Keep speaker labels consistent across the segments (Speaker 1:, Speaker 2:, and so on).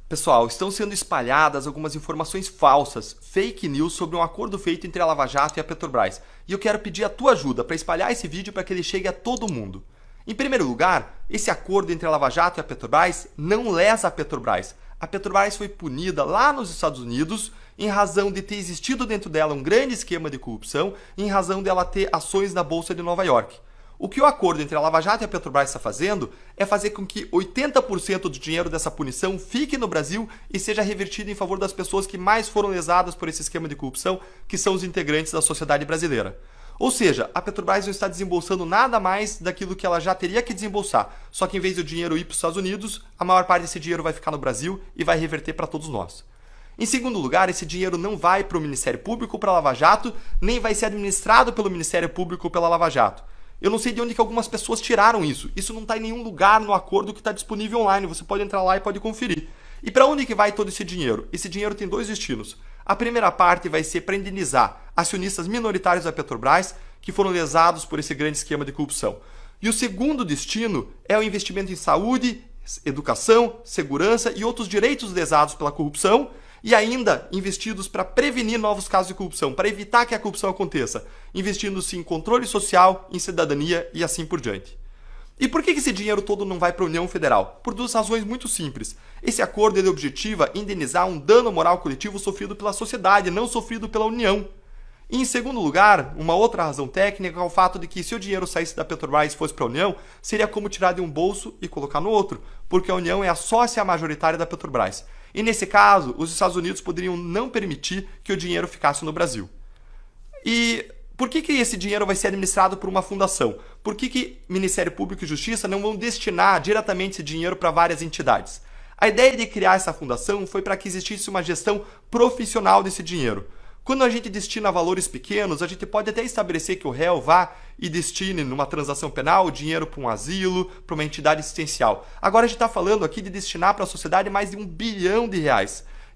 Speaker 1: Pessoal, estão sendo espalhadas algumas informações falsas, fake news, sobre um acordo feito entre a Lava Jato e a Petrobras. E eu quero pedir a tua ajuda para espalhar esse vídeo para que ele chegue a todo mundo. Em primeiro lugar, esse acordo entre a Lava Jato e a Petrobras não lesa a Petrobras. A Petrobras foi punida lá nos Estados Unidos em razão de ter existido dentro dela um grande esquema de corrupção, em razão dela ter ações na Bolsa de Nova York. O que o acordo entre a Lava Jato e a Petrobras está fazendo é fazer com que 80% do dinheiro dessa punição fique no Brasil e seja revertido em favor das pessoas que mais foram lesadas por esse esquema de corrupção, que são os integrantes da sociedade brasileira. Ou seja, a Petrobras não está desembolsando nada mais daquilo que ela já teria que desembolsar, só que em vez do dinheiro ir para os Estados Unidos, a maior parte desse dinheiro vai ficar no Brasil e vai reverter para todos nós. Em segundo lugar, esse dinheiro não vai para o Ministério Público ou para a Lava Jato, nem vai ser administrado pelo Ministério Público ou pela Lava Jato. Eu não sei de onde que algumas pessoas tiraram isso. Isso não está em nenhum lugar no acordo que está disponível online. Você pode entrar lá e pode conferir. E para onde que vai todo esse dinheiro? Esse dinheiro tem dois destinos. A primeira parte vai ser para indenizar acionistas minoritários da Petrobras que foram lesados por esse grande esquema de corrupção. E o segundo destino é o investimento em saúde, educação, segurança e outros direitos lesados pela corrupção, e ainda investidos para prevenir novos casos de corrupção, para evitar que a corrupção aconteça, investindo-se em controle social, em cidadania e assim por diante. E por que esse dinheiro todo não vai para a União Federal? Por duas razões muito simples. Esse acordo ele objetiva indenizar um dano moral coletivo sofrido pela sociedade, não sofrido pela União. E em segundo lugar, uma outra razão técnica é o fato de que se o dinheiro saísse da Petrobras e fosse para a União, seria como tirar de um bolso e colocar no outro, porque a União é a sócia majoritária da Petrobras. E nesse caso, os Estados Unidos poderiam não permitir que o dinheiro ficasse no Brasil. E por que esse dinheiro vai ser administrado por uma fundação? Por que Ministério Público e Justiça não vão destinar diretamente esse dinheiro para várias entidades? A ideia de criar essa fundação foi para que existisse uma gestão profissional desse dinheiro. Quando a gente destina valores pequenos, a gente pode até estabelecer que o réu vá e destine numa transação penal o dinheiro para um asilo, para uma entidade assistencial. Agora a gente está falando aqui de destinar para a sociedade mais de R$1 bilhão.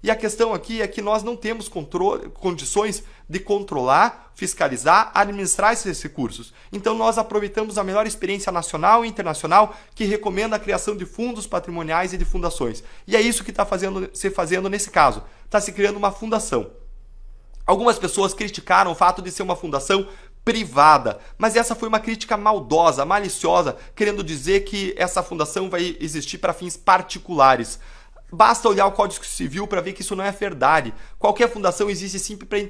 Speaker 1: E a questão aqui é que nós não temos condições de controlar, fiscalizar, administrar esses recursos. Então nós aproveitamos a melhor experiência nacional e internacional que recomenda a criação de fundos patrimoniais e de fundações. E é isso que está se fazendo nesse caso. Está se criando uma fundação. Algumas pessoas criticaram o fato de ser uma fundação privada, mas essa foi uma crítica maldosa, maliciosa, querendo dizer que essa fundação vai existir para fins particulares. Basta olhar o Código Civil para ver que isso não é verdade. Qualquer fundação existe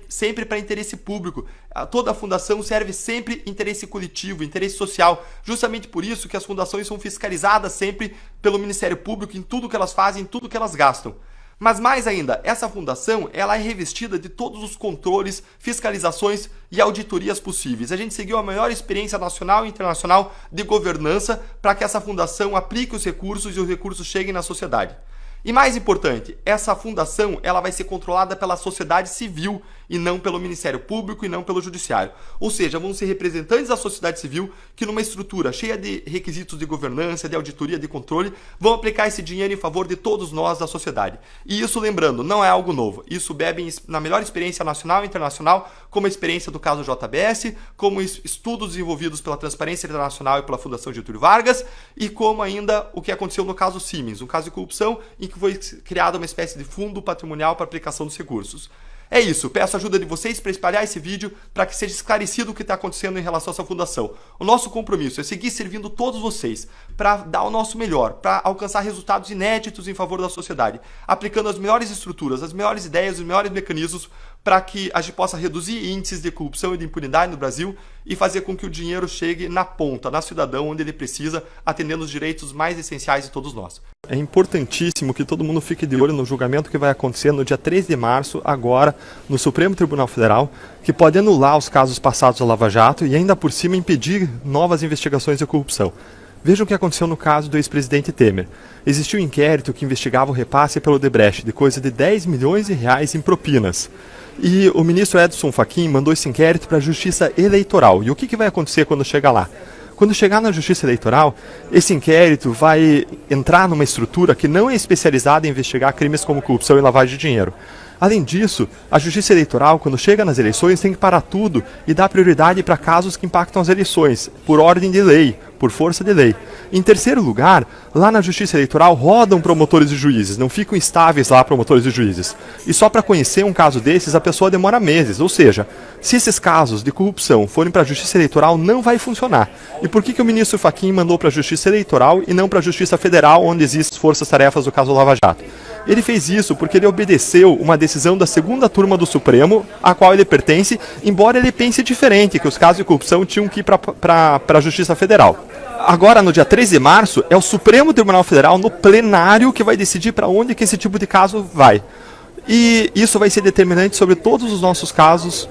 Speaker 1: sempre para interesse público. Toda fundação serve sempre interesse coletivo, interesse social. Justamente por isso que as fundações são fiscalizadas sempre pelo Ministério Público em tudo que elas fazem, em tudo que elas gastam. Mas mais ainda, essa fundação ela é revestida de todos os controles, fiscalizações e auditorias possíveis. A gente seguiu a melhor experiência nacional e internacional de governança para que essa fundação aplique os recursos e os recursos cheguem na sociedade. E mais importante, essa fundação ela vai ser controlada pela sociedade civil e não pelo Ministério Público e não pelo Judiciário. Ou seja, vão ser representantes da sociedade civil que numa estrutura cheia de requisitos de governança, de auditoria, de controle, vão aplicar esse dinheiro em favor de todos nós da sociedade. E isso, lembrando, não é algo novo. Isso bebe na melhor experiência nacional e internacional, como a experiência do caso JBS, como estudos desenvolvidos pela Transparência Internacional e pela Fundação Getúlio Vargas, e como ainda o que aconteceu no caso Siemens, um caso de corrupção em que foi criada uma espécie de fundo patrimonial para aplicação dos recursos. É isso, peço a ajuda de vocês para espalhar esse vídeo para que seja esclarecido o que está acontecendo em relação a essa fundação. O nosso compromisso é seguir servindo todos vocês para dar o nosso melhor, para alcançar resultados inéditos em favor da sociedade, aplicando as melhores estruturas, as melhores ideias, os melhores mecanismos para que a gente possa reduzir índices de corrupção e de impunidade no Brasil e fazer com que o dinheiro chegue na ponta, na cidadão, onde ele precisa, atendendo os direitos mais essenciais de todos nós. É importantíssimo que todo mundo fique de olho no julgamento que vai acontecer no dia 3 de março, agora, no Supremo Tribunal Federal, que pode anular os casos passados da Lava Jato e ainda por cima impedir novas investigações de corrupção. Vejam o que aconteceu no caso do ex-presidente Temer. Existiu um inquérito que investigava o repasse pelo Odebrecht de coisa de R$10 milhões em propinas. E o ministro Edson Fachin mandou esse inquérito para a Justiça Eleitoral. E o que vai acontecer quando chegar lá? Quando chegar na Justiça Eleitoral, esse inquérito vai entrar numa estrutura que não é especializada em investigar crimes como corrupção e lavagem de dinheiro. Além disso, a Justiça Eleitoral, quando chega nas eleições, tem que parar tudo e dar prioridade para casos que impactam as eleições, por ordem de lei, por força de lei. Em terceiro lugar, lá na Justiça Eleitoral rodam promotores e juízes, não ficam estáveis lá promotores e juízes. E só para conhecer um caso desses, a pessoa demora meses. Ou seja, se esses casos de corrupção forem para a Justiça Eleitoral, não vai funcionar. E por que o ministro Fachin mandou para a Justiça Eleitoral e não para a Justiça Federal, onde existem forças-tarefas do caso Lava Jato? Ele fez isso porque ele obedeceu uma decisão da segunda turma do Supremo, a qual ele pertence, embora ele pense diferente, que os casos de corrupção tinham que ir para a Justiça Federal. Agora, no dia 13 de março, é o Supremo Tribunal Federal, no plenário, que vai decidir para onde que esse tipo de caso vai. E isso vai ser determinante sobre todos os nossos casos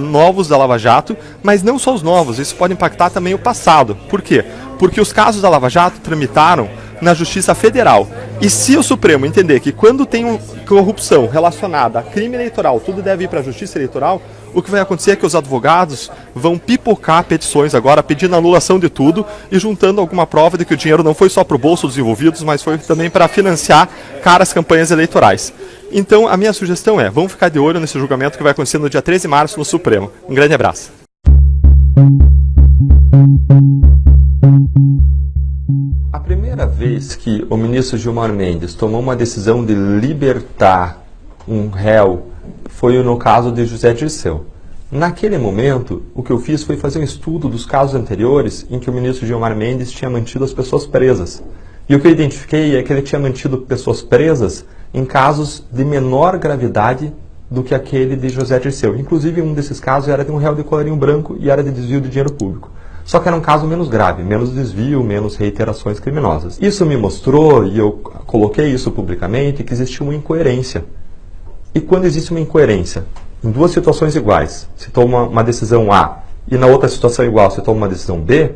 Speaker 1: novos da Lava Jato, mas não só os novos, isso pode impactar também o passado. Por quê? Porque os casos da Lava Jato tramitaram na Justiça Federal. E se o Supremo entender que quando tem corrupção relacionada a crime eleitoral, tudo deve ir para a Justiça Eleitoral, o que vai acontecer é que os advogados vão pipocar petições agora, pedindo anulação de tudo e juntando alguma prova de que o dinheiro não foi só para o bolso dos envolvidos, mas foi também para financiar caras campanhas eleitorais. Então, a minha sugestão é, vamos ficar de olho nesse julgamento que vai acontecer no dia 13 de março no Supremo. Um grande abraço. A primeira vez que o ministro Gilmar Mendes tomou uma decisão de libertar um réu foi no caso de José Dirceu. Naquele momento, o que eu fiz foi fazer um estudo dos casos anteriores em que o ministro Gilmar Mendes tinha mantido as pessoas presas. E o que eu identifiquei é que ele tinha mantido pessoas presas em casos de menor gravidade do que aquele de José Dirceu. Inclusive, um desses casos era de um réu de colarinho branco e era de desvio de dinheiro público. Só que era um caso menos grave, menos desvio, menos reiterações criminosas. Isso me mostrou, e eu coloquei isso publicamente, que existia uma incoerência. E quando existe uma incoerência, em duas situações iguais, se toma uma decisão A e na outra situação igual se toma uma decisão B,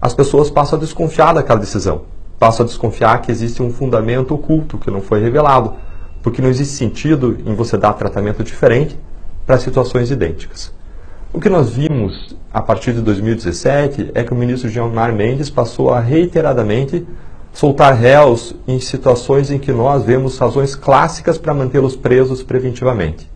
Speaker 1: as pessoas passam a desconfiar daquela decisão. Passam a desconfiar que existe um fundamento oculto que não foi revelado, porque não existe sentido em você dar tratamento diferente para situações idênticas. O que nós vimos a partir de 2017 é que o ministro Gilmar Mendes passou a reiteradamente soltar réus em situações em que nós vemos razões clássicas para mantê-los presos preventivamente.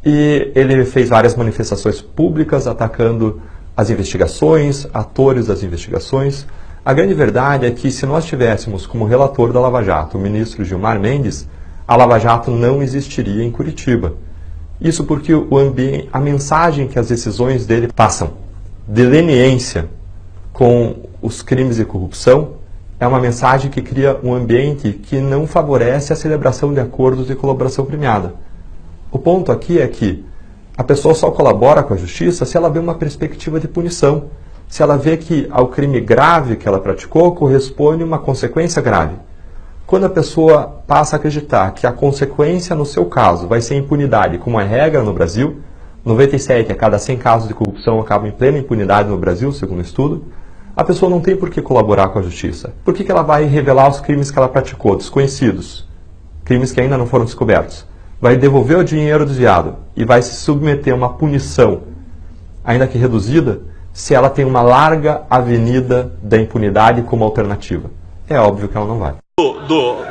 Speaker 1: E ele fez várias manifestações públicas atacando as investigações, atores das investigações. A grande verdade é que se nós tivéssemos como relator da Lava Jato o ministro Gilmar Mendes, a Lava Jato não existiria em Curitiba. Isso porque a mensagem que as decisões dele passam de leniência com os crimes de corrupção é uma mensagem que cria um ambiente que não favorece a celebração de acordos de colaboração premiada. O ponto aqui é que a pessoa só colabora com a justiça se ela vê uma perspectiva de punição, se ela vê que ao crime grave que ela praticou corresponde uma consequência grave. Quando a pessoa passa a acreditar que a consequência no seu caso vai ser impunidade, como é regra no Brasil, 97 a cada 100 casos de corrupção acabam em plena impunidade no Brasil, segundo o estudo, a pessoa não tem por que colaborar com a justiça. Por que ela vai revelar os crimes que ela praticou, desconhecidos, crimes que ainda não foram descobertos? Vai devolver o dinheiro desviado e vai se submeter a uma punição, ainda que reduzida, se ela tem uma larga avenida da impunidade como alternativa. É óbvio que ela não vai.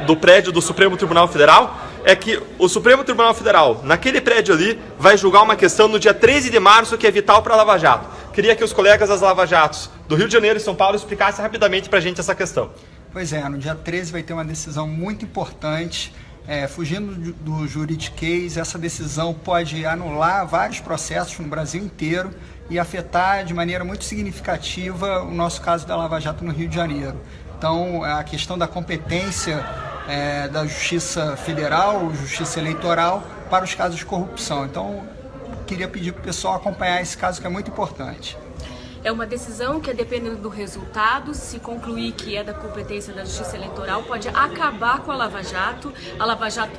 Speaker 1: Do prédio do Supremo Tribunal Federal é que o Supremo Tribunal Federal, naquele prédio ali, vai julgar uma questão no dia 13 de março que é vital para a Lava Jato. Queria que os colegas das Lava Jatos do Rio de Janeiro e São Paulo explicassem rapidamente para a gente essa questão.
Speaker 2: Pois é, no dia 13 vai ter uma decisão muito importante. Fugindo do juridiquês, essa decisão pode anular vários processos no Brasil inteiro e afetar de maneira muito significativa o nosso caso da Lava Jato no Rio de Janeiro. Então, a questão da competência da Justiça Federal, Justiça Eleitoral, para os casos de corrupção. Então, queria pedir para o pessoal acompanhar esse caso que é muito importante.
Speaker 3: É uma decisão que, dependendo do resultado, se concluir que é da competência da Justiça Eleitoral, pode acabar com a Lava Jato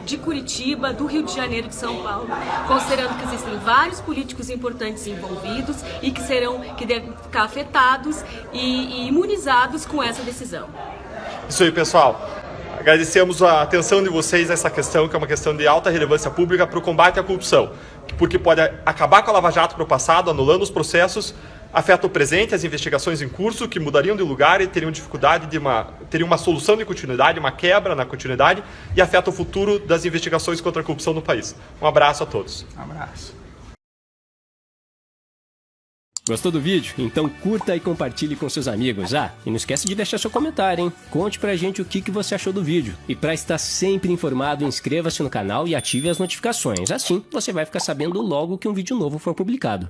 Speaker 3: de Curitiba, do Rio de Janeiro e de São Paulo, considerando que existem vários políticos importantes envolvidos e que devem ficar afetados e imunizados com essa decisão.
Speaker 1: Isso aí, pessoal. Agradecemos a atenção de vocês a essa questão, que é uma questão de alta relevância pública para o combate à corrupção, porque pode acabar com a Lava Jato para o passado, anulando os processos, afeta o presente, as investigações em curso, que mudariam de lugar e teriam dificuldade teriam uma solução de continuidade, uma quebra na continuidade, e afeta o futuro das investigações contra a corrupção no país. Um abraço a todos.
Speaker 2: Um abraço.
Speaker 4: Gostou do vídeo? Então curta e compartilhe com seus amigos. Ah, e não esquece de deixar seu comentário, hein? Conte pra gente o que você achou do vídeo. E pra estar sempre informado, inscreva-se no canal e ative as notificações. Assim, você vai ficar sabendo logo que um vídeo novo for publicado.